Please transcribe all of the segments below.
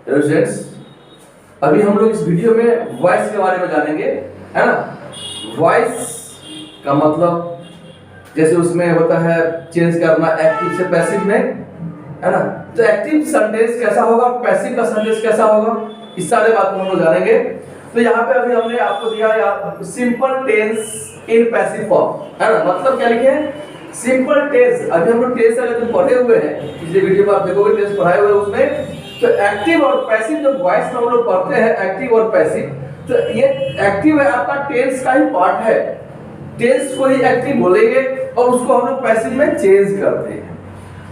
Students, अभी हम लोग इस वीडियो में वॉइस के बारे में जानेंगे, है ना। वॉइस का मतलब जैसे उसमें होता है चेंज करना एक्टिव से पैसिव में, है ना। तो एक्टिव सेंटेंस कैसा होगा, पैसिव का सेंटेंस कैसा होगा, इस सारे बात को हम लोग जानेंगे। तो यहाँ पे अभी हमने आपको दिया simple tense in passive form, है ना। मतलब क्या लिखे हैं, सिंपल टेंस। अभी हम लोग टेंस अगर तुम पढ़े हुए हैं, पिछले वीडियो में आप देखोगे टेंस पढ़ाए हुए उसमें, तो एक्टिव और पैसिव जब वॉइस में हम लोग पढ़ते हैं एक्टिव और पैसिव, तो ये एक्टिव है आपका टेंस का ही पार्ट है। टेंस को ही एक्टिव बोलेंगे और उसको हम लोग पैसिव में चेंज करते हैं।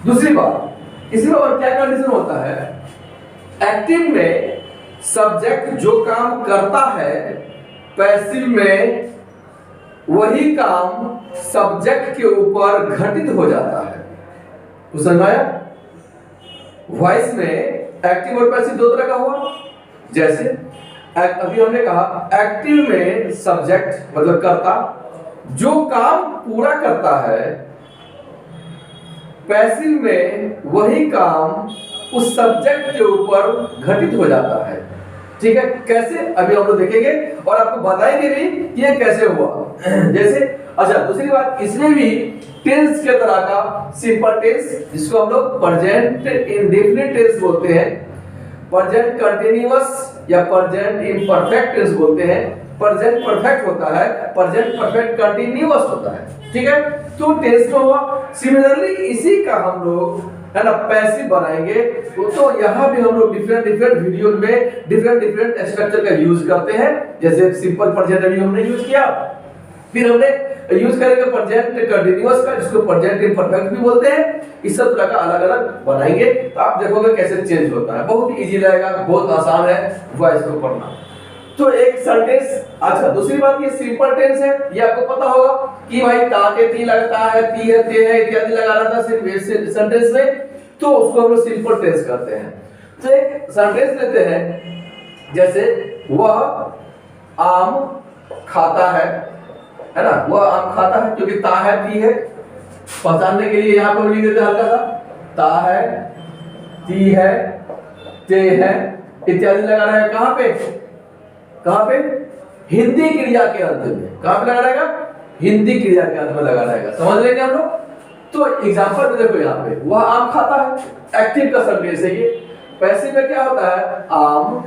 दूसरी बात, इसमें और क्या कंडीशन होता है, एक्टिव में सब्जेक्ट जो काम करता है, पैसिव में वही काम सब्जेक्ट के ऊपर घटित हो जाता है। तो समझ आया। वॉइस में एक्टिव और पैसिव दो तरह का हुआ। जैसे अभी हमने कहा एक्टिव में सब्जेक्ट मतलब कर्ता जो काम पूरा करता है, पैसिव में वही काम उस सब्जेक्ट के ऊपर घटित हो जाता है। ठीक है, कैसे अभी हम लोग देखेंगे और आपको बताएंगे भी कि ये कैसे हुआ। जैसे अच्छा, दूसरी बात, इसमें भी टेंस के तरह का सिंपल टेंस, जिसको हम लोग प्रेजेंट इंडेफिनिट टेंस बोलते हैं, प्रेजेंट कंटीन्यूअस या प्रेजेंट इम्परफेक्ट टेंस बोलते हैं। प्रेजेंट परफेक्ट होता है, प्रेजेंट परफेक्ट कंटीन्यूअस होता है। ठीक है, तो टेंस में हुआ। सिमिलरली इसी का हम लोग, है ना, पैसिव बनाएंगे। तो यहाँ भी हम लोग डिफरेंट वीडियो में डिफरेंट स्ट्रक्चर का यूज करते हैं। जैसे सिंपल प्रेजेंट अभी हमने यूज किया, फिर हमने यूज करेंगे प्रेजेंट कंटीन्यूअस का, जिसको प्रेजेंट इम्परफेक्ट भी बोलते हैं। इस सब तरह का अलग अलग बनाएंगे, तो आप देखोगे कैसे चेंज होता है। बहुत इजी रहेगा, बहुत आसान है वॉइस को पढ़ना। तो एक सेंटेंस, अच्छा दूसरी बात, ये सिंपल टेंस है, ये आपको पता होगा कि भाई ता के ती लगता है, ती है ते है इत्यादि लगाना था सेंटेंस में, तो उसको हम लोग सिंपल टेंस करते हैं। तो एक सेंटेंस लेते हैं, जैसे वह आम खाता है ना। वह आम खाता है, क्योंकि ता है ती है, पहचानने के लिए यहाँ पर लिख देते हैं हल्का सा, ता है ती है ते है इत्यादि लगाना है। कहाँ पे, कहां पे, हिंदी क्रिया के अंत में। कहां पे लगा रहेगा, हिंदी क्रिया के अंत में लगा रहेगा। समझ लेंगे हम लोग। तो एग्जांपल में देखो, यहाँ पे वह आम खाता है, एक्टिव का सेंटेंस है ये। पैसिव में क्या होता है, आम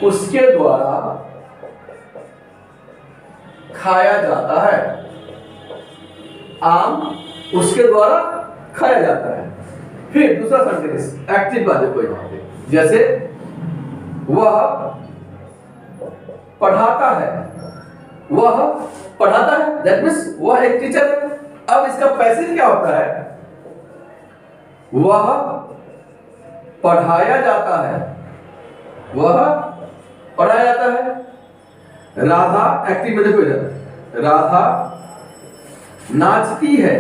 उसके द्वारा खाया जाता है, आम उसके द्वारा खाया जाता है। फिर दूसरा सेंटेंस एक्टिव का देखो यहाँ पे, जैसे वह पढ़ाता है, वह पढ़ाता है, दैट मींस वह एक टीचर है। अब इसका पैसिव क्या होता है, वह पढ़ाया जाता है, वह पढ़ाया जाता है। राधा एक्टिव में देखो इधर, राधा नाचती है,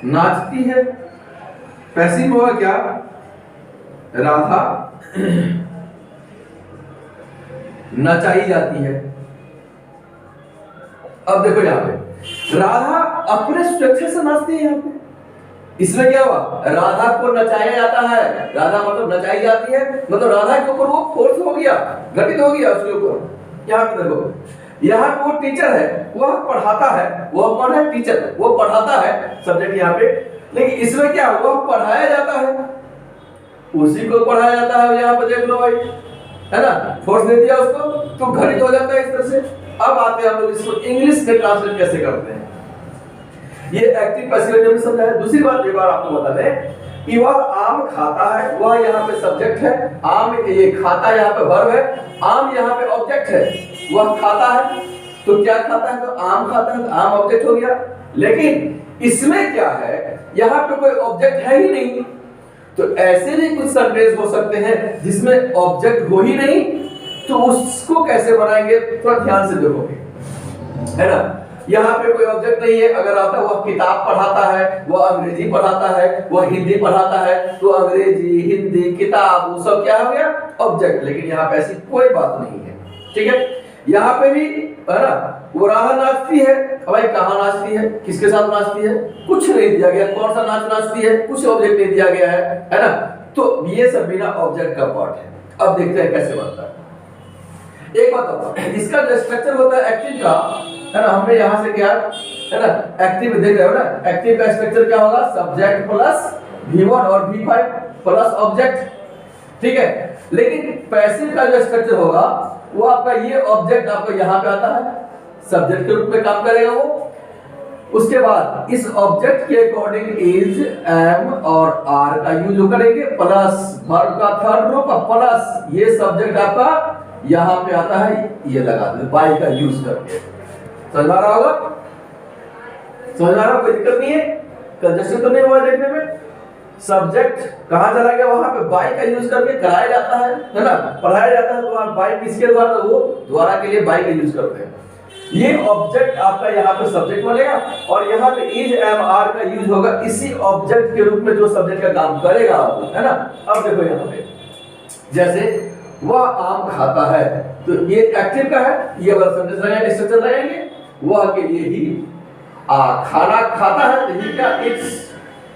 नाचती है। पैसिव होगा क्या, राधा नचाई जाती है। अब देखो यहाँ पे राधा अपने स्वेच्छा से नाचती है। यहाँ पे इसमें क्या हुआ, राधा को नचाया जाता है, राधा मतलब नचाई जाती है, मतलब राधा के ऊपर वो फोर्स हो गया, घटित हो गया उसके ऊपर। यहाँ पे देखो, यहाँ पे वो टीचर है, वह पढ़ाता है, वह कौन है, टीचर, वो पढ़ाता है सब्जेक्ट यहाँ पे। लेकिन इसमें क्या हुआ, पढ़ाया जाता है, उसी को पढ़ाया जाता है। यहाँ पे देख लो भाई, है ना, फोर्स दे दिया उसको, तो घटित हो जाता है इस तरह से। अब आते हैं हम लोग इसको इंग्लिश में ट्रांसलेट कैसे करते हैं। ये एक्टिव पैसिव हमने समझा है। दूसरी बात एक बार आपको बता दें कि वह आम खाता है, वह यहाँ पे सब्जेक्ट है, आम ये खाता यहाँ पे वर्ब है, आम यहाँ पे ऑब्जेक्ट है। वह खाता है तो क्या खाता है, तो आम खाता है, तो आम ऑब्जेक्ट हो गया। लेकिन इसमें क्या है, यहाँ पे कोई ऑब्जेक्ट है ही नहीं। तो ऐसे भी कुछ सेंटेंस हो सकते हैं जिसमें ऑब्जेक्ट हो ही नहीं, तो उसको कैसे बनाएंगे, थोड़ा ध्यान से देखोगे, है ना। यहाँ पे कोई ऑब्जेक्ट नहीं है, अगर आता वह किताब पढ़ाता है, वह अंग्रेजी पढ़ाता है, वह हिंदी पढ़ाता है, तो अंग्रेजी हिंदी किताब वो सब क्या हो गया, ऑब्जेक्ट। लेकिन यहाँ पे ऐसी कोई बात नहीं है। ठीक है, यहाँ पे भी, है ना, वो राधा नाचती है, अब भाई कहाँ नाचती है, किसके साथ नाचती है, कुछ नहीं दिया गया। कौन सा नाच नाचती है, कुछ ऑब्जेक्ट नहीं दिया गया है ना। तो ये सब बिना ऑब्जेक्ट का पार्ट है। अब देखते हैं कैसे बनता है। एक बात बताओ, इसका जो स्ट्रक्चर होता है एक्टिव का, है ना, हमने यहाँ से क्या है ना, एक्टिव देख रहे हो ना, एक्टिव का स्ट्रक्चर क्या होगा, सब्जेक्ट प्लस V1 और V5 प्लस ऑब्जेक्ट, ठीक है। लेकिन पैसिव का जो स्ट्रक्चर होगा वो आपका ये ऑब्जेक्ट आपको यहाँ पे आता है, सब्जेक्ट के रूप में काम करेगा वो। उसके बाद इस ऑब्जेक्ट के अकॉर्डिंग इज, एम और आर का यूज करेंगे, प्लस वर्ब का थर्ड रूप प्लस ये सब्जेक्ट आपका यहाँ पे आता है, ये लगा दे बाई का यूज करके। समझ आ रहा होगा, समझ आ रहा, कोई दिक्कत नहीं है, कंजस्शन तो नहीं हुआ देखने में। सब्जेक्ट कहां चला गया, वहां पे बाई का यूज करके कराया जाता है ना, पढ़ाया जाता है। तो आप बाई किसके द्वारा, वो द्वारा के लिए बाई का यूज करते हैं। ये ऑब्जेक्ट आपका यहाँ पे सब्जेक्ट बनेगा और यहाँ पे इज, एम, आर का यूज होगा इसी ऑब्जेक्ट के रूप में जो सब्जेक्ट का काम करेगा, है ना। अब देखो यहाँ पे जैसे वह आम खाता है, तो ये एक्टिव का है, ये वाला सेंटेंस लगाएंगे, स्ट्रक्चर लगाएंगे, वह के लिए ही खाना खाता है, तो ये क्या, इट्स।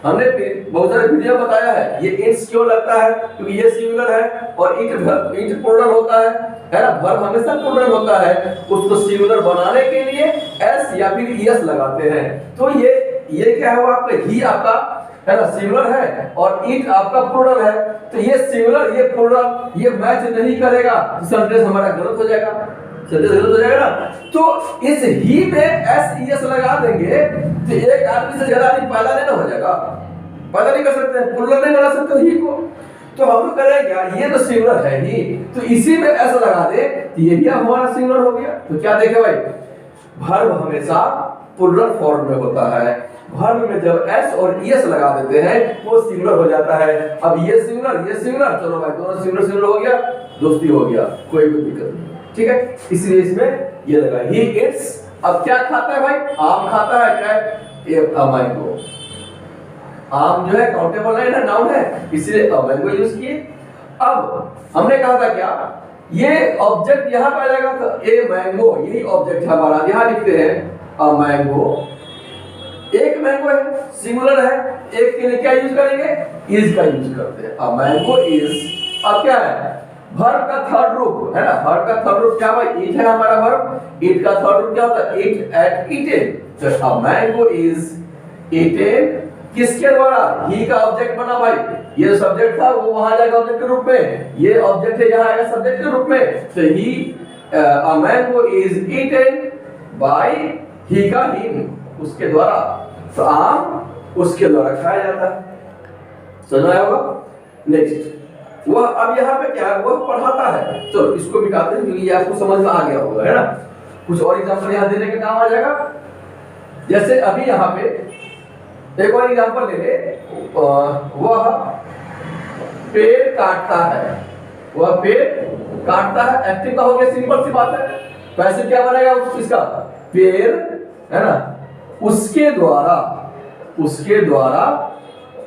हमने बहुत सारे वीडियो बताया है ये इट्स क्यों लगता है, क्योंकि ये सिंगुलर है और इट प्लूरल होता है ना, वर्ब हमेशा प्लूरल होता है। उसको सिंगुलर बनाने के लिए एस या फिर एस लगाते हैं। तो ये क्या हुआ आपका, ही आपका है ना सिंगुलर है और इट आपका प्लूरल है। तो ये सिंगुलर ये प्लूरल ये मैच नहीं करेगा, तो सेंटेंस हमारा गलत हो जाएगा, सेंटेंस गलत हो जाएगा ना। तो इस ही में एस एस लगा देंगे तो एक आदमी से ज्यादा आदमी पैदा नहीं हो जाएगा, पैदा नहीं कर सकते, प्लूरल नहीं बना सकते ही को। तो हम लोग करें क्या, ये तो सिंगुलर है ही, तो इसी में एस लगा दे, तो ये भी हमारा सिंगुलर हो गया। तो क्या देखे भाई, वर्ब हमेशा प्लूरल फॉर्म में होता है। वर्ब में जब एस और एस लगा देते हैं वो सिंगुलर हो जाता है। अब ये सिंगुलर, चलो भाई दोनों सिंगुलर हो गया, दोस्ती हो गया, कोई दिक्कत नहीं, ठीक है। इसलिए इसमें ये लगा ही इट्स। अब क्या खाता है भाई, आम खाता है, क्या मैंगो। आम जो है काउंटेबल है ना, नाउन है, इसलिए मैंगो यूज किए। अब हमने कहा था क्या, ये ऑब्जेक्ट यहाँ पे आ जाएगा, तो ए मैंगो यही ऑब्जेक्ट हमारा, यहाँ लिखते हैं अ मैंगो। एक मैंगो है, सिंगुलर है, एक के लिए क्या यूज करेंगे, इज का यूज करते हैं, अ मैंगो इज। अब क्या है, वर्ब का थर्ड रूप है ना, वर्ब का थर्ड रूप क्या भाई, इट है हमारा वर्ब, इट का थर्ड रूप क्या होता है, इट एट ईटेन। तो अ मैंगो इज ईटेन किसके द्वारा, ही का ऑब्जेक्ट बना भाई, ये सब्जेक्ट था वो वहां जाएगा ऑब्जेक्ट के रूप में, ये ऑब्जेक्ट है यहाँ आएगा सब्जेक्ट के रूप में। तो he a mango is eaten by he का हिम, उसके द्वारा। तो आम उसके द्वारा खाया जाता है, समझ आया होगा। नेक्स्ट वह, अब यहाँ पे क्या है, वह पढ़ाता है। चलो इसको मिटाते हैं क्योंकि ये आपको समझ में आ गया होगा, है ना। कुछ और एग्जांपल यहाँ देने के काम आ जाएगा। जैसे अभी यहाँ पे एक और एग्जांपल ले ले, वह पेड़ काटता है, वह पेड़ काटता है, एक्टिव का हो गया, सिंपल सी बात है। पैसिव क्या बनेगा इसका, पेड़ है ना, उसके द्वारा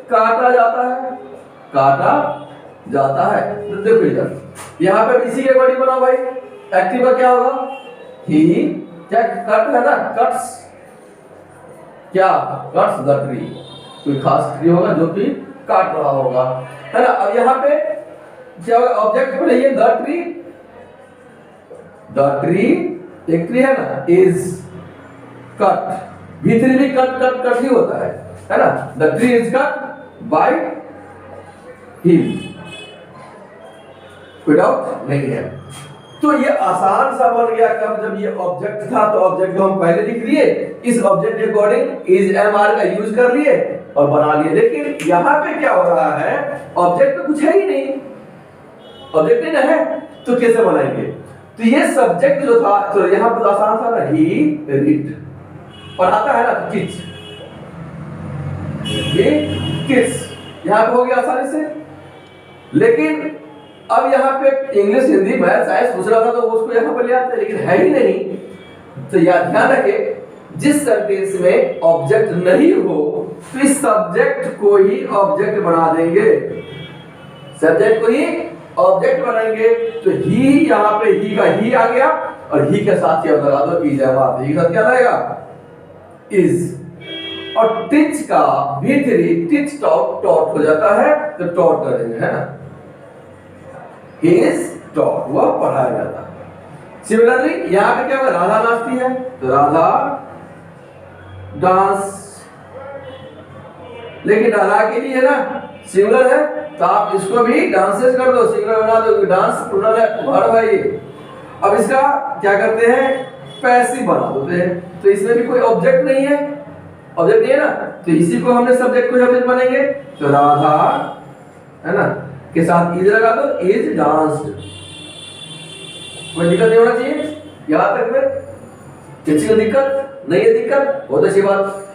काटा जाता है, काटा जाता है। तो देखो इधर यहाँ पे इसी के अकॉर्डिंग बनाओ भाई, एक्टिव का क्या होगा, ही, क्या कट है ना, कट्स, क्या कट्स द ट्री, कोई खास ट्री होगा जो कि काट रहा होगा, है ना। अब यहाँ पे क्या होगा, ऑब्जेक्ट में ये द ट्री एक ट्री है ना, इज कट, V3 भी कट ही होता है ना। The tree is cut by him, without नहीं है। तो ये आसान सा बन गया कब, जब ये ऑब्जेक्ट था तो ऑब्जेक्ट को हम पहले लिख लिए, इस ऑब्जेक्ट के अकॉर्डिंग इज एम आर का यूज कर लिए और बना लिए। लेकिन यहाँ पे क्या हो रहा है, ऑब्जेक्ट तो कुछ है ही नहीं, ऑब्जेक्ट ही नहीं है, तो कैसे बनाएंगे। तो ये सब्जेक्ट जो था, तो यहाँ पर आसान था ना, ही रीड, पढ़ाता है ना, किड्स, ये किड्स यहाँ पे हो गया आसानी से। लेकिन अब यहाँ पे इंग्लिश, हिंदी, मैथ, साइंस पूछ रहा था तो उसको यहाँ पे ले आते, लेकिन है ही नहीं। तो याद ध्यान रखें, जिस सेंटेंस में ऑब्जेक्ट नहीं हो तो इस सब्जेक्ट को ही ऑब्जेक्ट बना देंगे, सब्जेक्ट को ही ऑब्जेक्ट बनाएंगे। तो ही, यहाँ पे ही का ही आ गया और ही के साथ क्या लगा दो, इज एम आर, ही के साथ क्या रहेगा, इज, और टीच का V3 टीच टॉट टॉट हो जाता है तो टॉट कर देंगे, है ना। ही इज टॉट, वह पढ़ाया जाता है। सिमिलरली यहाँ पे क्या होगा, राधा नाचती है तो राधा डांस, लेकिन राधा के लिए है ना सिंगुलर है तो आप इसको भी डांसेस कर दो, सिंगुलर बना दो, डांस प्लूरल है, वर्ब है ये। अब इसका क्या करते हैं, पैसिव बना देते हैं, तो इसमें भी कोई ऑब्जेक्ट नहीं है, ऑब्जेक्ट नहीं है ना, तो इसी को हमने सब्जेक्ट को ऑब्जेक्ट बनेंगे, तो राधा है ना के साथ इज लगा दो, इज डांस्ड। कोई दिक्कत नहीं होना चाहिए यहां तक में, किसी को दिक्कत नहीं है? दिक्कत बहुत अच्छी बात,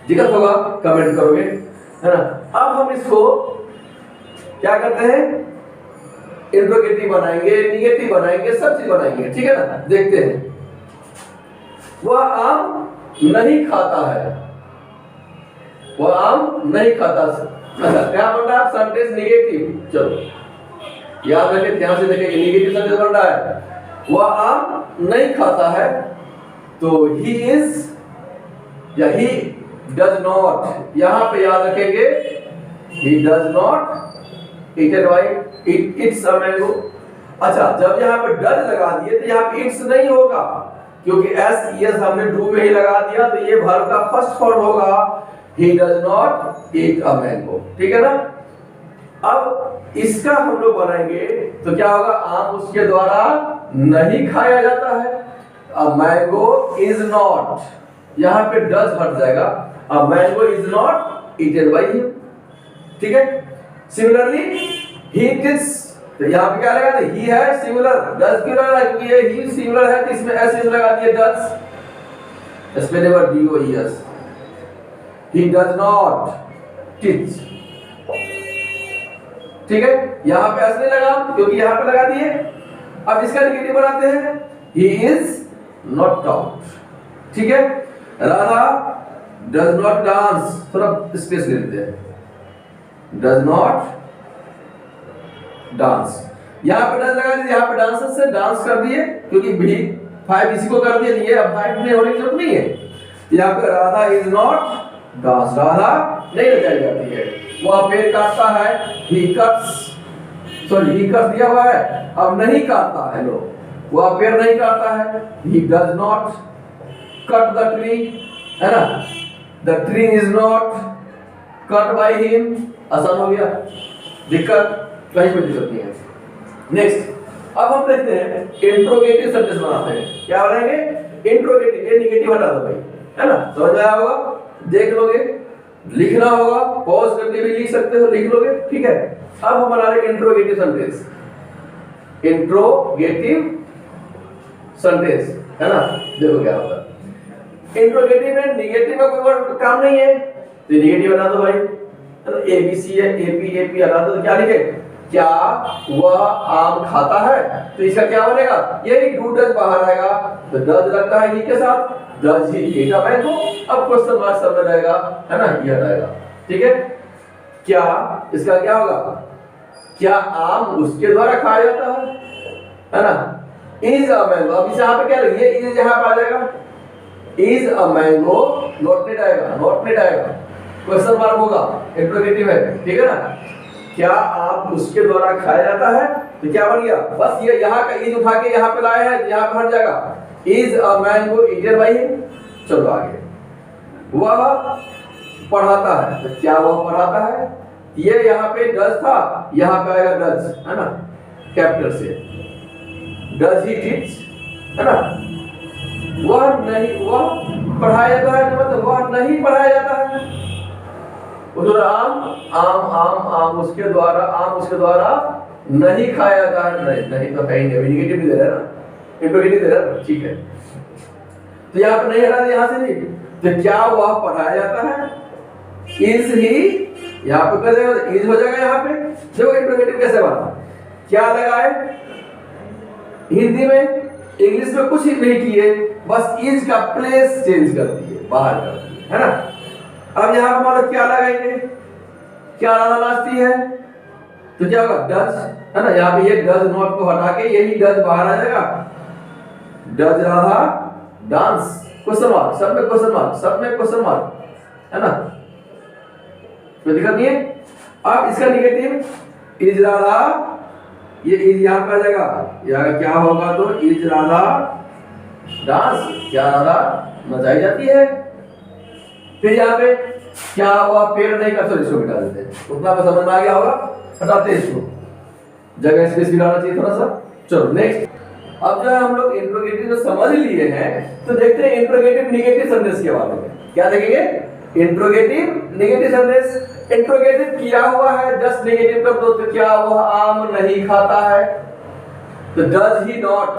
दिक्कत होगा कमेंट करोगे, है ना। अब हम इसको क्या करते हैं, इंट्रोगेटिव बनाएंगे, निगेटिव बनाएंगे, सब चीज बनाएंगे, ठीक है ना। देखते हैं, वह आम नहीं खाता है, वह आम नहीं खाता। अच्छा क्या बन रहा है, सेंटेंस निगेटिव, चलो याद रखें, ध्यान से देखेंगे, निगेटिव सेंटेंस बन रहा है, वह आम नहीं खाता है, तो ही इज या ही डज नॉट, यहां पे याद रखेंगे he does not eat it, why it eats a mango। अच्छा जब यहाँ पे डज लगा दिए तो यहाँ पे इट्स नहीं होगा, क्योंकि एस एस हमने डू में ही लगा दिया, तो ये वर्ब का फर्स्ट फॉर्म होगा, he does not eat a mango, ठीक है ना। अब इसका हम लोग बनाएंगे तो क्या होगा, आम उसके द्वारा नहीं खाया जाता है, a mango is not, यहाँ पे डज हट जाएगा, a mango is not eaten by him, ठीक है। सिमिलरली ही इज, तो यहाँ पे क्या लगा, ही है सिमिलर, डज क्यों लगा, क्योंकि ये ही सिमिलर है, तो इसमें एस लगा दिए, डज, इसमें never D O E S, he does not teach, ठीक है। यहाँ पे एस नहीं लगा क्योंकि यहाँ पे लगा दिए। अब इसका नेगेटिव बनाते हैं, ही इज नॉट टॉट, ठीक है। राधा डज नॉट डांस, थोड़ा स्पेस दे देते हैं, does not dance, यहाँ पे डज लगा दिए, यहाँ पे डांसर से डांस कर दिए, क्योंकि भी 5 इसी को कर दिए, ये अब 5 में होने की जरूरत नहीं है। यहाँ पे Radha is not dance, Radha नहीं लगाई जाती है, वह पेड़ काटता है, he cuts, sorry he cuts दिया हुआ है, अब नहीं काटता है लोग, वह पेड़ नहीं काटता है, he does not cut the tree, है ना, the tree is not cut by him, आसान हो गया, दिक्कत कहीं कोई दिक्कत नहीं है। नेक्स्ट अब हम देखते हैं इंट्रोगेटिव सेंटेंस बनाते हैं, क्या बनाएंगे, इंट्रोगेटिव, ये नेगेटिव हटा दो भाई, है ना, समझ में आया होगा, देख लोगे, लिखना होगा, पॉज करके भी लिख सकते हो, लिख लोगे, ठीक है। अब हम बना रहे हैं इंट्रोगेटिव सेंटेंस, इंट्रोगेटिव सेंटेंस, है ना, देखो क्या होता है। इंट्रोगेटिव में नेगेटिव का कोई वर्ड काम नहीं है, तो नेगेटिव बना दो भाई, तो एबीसी है, एपी एपी हटा दो, तो क्या लिखे, क्या वह आम खाता है, तो इसका क्या बनेगा, यही डू डज बाहर आएगा, तो डज लगता है ही के साथ, does he at a mango, अब क्वेश्चन मार्क सब में रहेगा, है ना, ये हटाएगा, ठीक है। क्या इसका क्या होगा, क्या आम उसके द्वारा खाया जाता है ना, इज अ मैंगो, अब इस यहाँ पे क्या लगे, इज यहाँ पे आ जाएगा, is a mango, not net आएगा, नॉट नेट आएगा, क्वेश्चन मार्क होगा, इंट्रोगेटिव है, ठीक है ना। क्या आप उसके द्वारा खाया जाता है, तो क्या बन गया, बस ये यहाँ का इज उठा के यहाँ पे लाए हैं, यहाँ पे हट जाएगा, is a mango eaten by him. चलो आगे, वह पढ़ाता है, तो क्या वह पढ़ाता है, ये यहाँ पे डज था, यहाँ पे आएगा डज, है ना, कैपिटल से, डज ही टीच, है ना। वह नहीं, वह पढ़ाया जाता है, मतलब वह नहीं पढ़ाया जाता है, उधर आम आम आम आम उसके द्वारा नहीं खाया जाता है, नहीं तो कहीं नहीं, नेगेटिव दे रहा है ना, इंट्रोगेटिव दे रहा है, ठीक है। तो यहाँ पे नहीं हटा दे, यहाँ से नहीं, तो क्या वह पढ़ाया जाता है, इज ही, यहाँ पे कर देगा, इज हो जाएगा, यहाँ पे देखो इंट्रोगेटिव कैसे बना, क्या लगाए, हिंदी में इंग्लिश में कुछ ही नहीं किए, बस इज का प्लेस चेंज कर दिए, बाहर कर दिए, है ना। अब यहाँ पर मतलब क्या लगाएंगे, क्या राधा नाचती है, तो क्या होगा, डज, है ना, यहाँ पे ये डज नॉट को हटा के यही डज बाहर आ जाएगा, does Radha dance, question mark, सब में क्वेश्चन मार्क, सब में क्वेश्चन मार्क, है ना, कोई दिक्कत नहीं है। अब इसका निगेटिव इज राधा, ये इज यहाँ पे आ जाएगा, यहाँ क्या होगा तो इज राधा डांस, क्या राधा नचाई जाती है। फिर यहाँ पे क्या हुआ, पेड़ नहीं कर, इसको बिठा देते हैं, उतना पे समझ में आ गया होगा, हटाते हैं इसको, जगह स्पेस बिठाना चाहिए थोड़ा सा। चलो नेक्स्ट, अब जो हम लोग इंट्रोगेटिव जो समझ लिए हैं तो देखते हैं इंट्रोगेटिव निगेटिव सेंटेंस के बारे में। क्या देखेंगे, इंट्रोगेटिव निगेटिव सेंटेंस। इंट्रोगेटिव किया हुआ है, जस्ट निगेटिव कर दो, तो क्या वह आम नहीं खाता है, तो does he not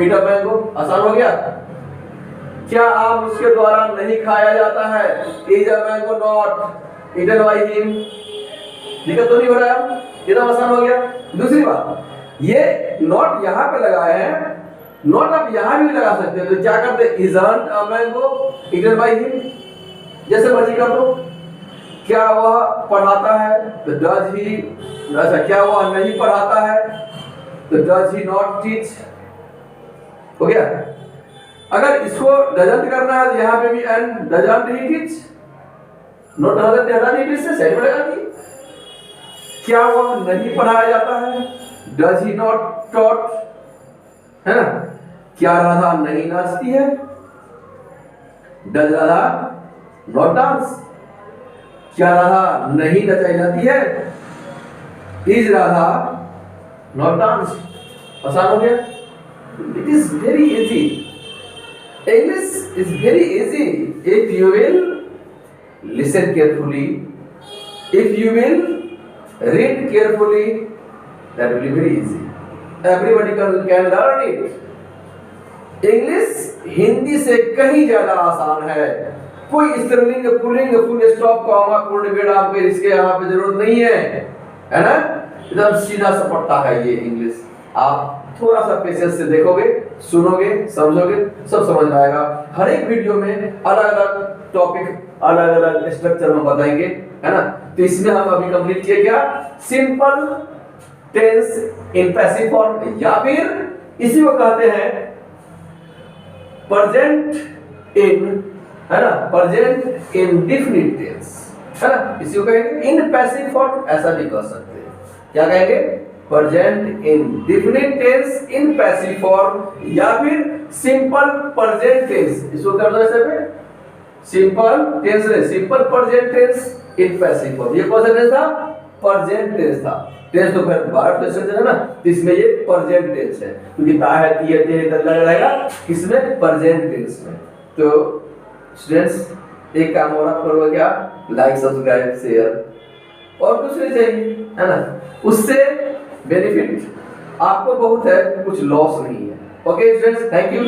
eat a mango, आसान हो गया। क्या आम उसके द्वारा नहीं खाया जाता है, is a mango not eaten by him, दिक्कत तो नहीं हो रहा है, एकदम आसान हो गया। दूसरी बात, ये नॉट यहाँ पे लगाए हैं, नॉट आप यहाँ भी लगा सकते हैं, तो क्या करते हैं, isn't a mango eaten by him, जैसे मर्जी कर दो। क्या वह पढ़ाता है, तो डज ही, अच्छा क्या वह नहीं पढ़ाता है, तो डज ही नॉट टीच, हो गया। अगर इसको डजंट करना है तो यहाँ पे भी and doesn't he teach, not doesn't हटा दी, इससे सही पड़ेगा कि क्या वह नहीं पढ़ाया जाता है, डज ही नॉट टॉट, है ना। क्या राधा नहीं नाचती है, डज राधा नॉट डांस। क्या राधा नहीं नचाई जाती है, इज राधा नॉट डांस, आसान हो गया। It is very easy, English is very easy if you will listen carefully, if you will read carefully, that will be very easy. Everybody can learn it. English Hindi से कहीं ज्यादा आसान है, कोई स्त्रीलिंग पुल्लिंग फुल स्टॉप कॉमा पूर्ण विराम पे इसके यहाँ पे जरूरत नहीं है ना, एकदम सीधा सपट्टा है ये इंग्लिश। आप थोड़ा सा पेशेंस से देखोगे, सुनोगे, समझोगे, सब समझ में आएगा। हर एक वीडियो में अलग अलग टॉपिक, अलग अलग स्ट्रक्चर में बताएंगे, है ना। तो इसमें हम अभी कंप्लीट किए क्या, simple tense in passive form, या फिर इसी को कहते हैं प्रेजेंट इन, है ना, प्रेजेंट इन डेफिनिट टेंस, है ना, इसी को कहेंगे इन पैसिव फॉर्म, ऐसा भी कह सकते हैं। क्या कहेंगे, present indefinite tense in passive form, या फिर सिंपल प्रेजेंट टेंस, इसको कर दो ऐसे पे, सिंपल टेंस है, simple present tense in passive form. ये कौन सा टेंस था, प्रेजेंट टेंस था। टेंस तो फिर 12 क्वेश्चन है ना, इसमें ये प्रेजेंट टेंस है, क्योंकि ता है ती है ते लग रहेगा किसमें, प्रेजेंट टेंस में। तो स्टूडेंट्स एक काम और आप करोगे क्या, लाइक सब्सक्राइब शेयर, और कुछ नहीं चाहिए, है ना। उससे बेनिफिट आपको बहुत है, कुछ लॉस नहीं है। Okay students, thank you.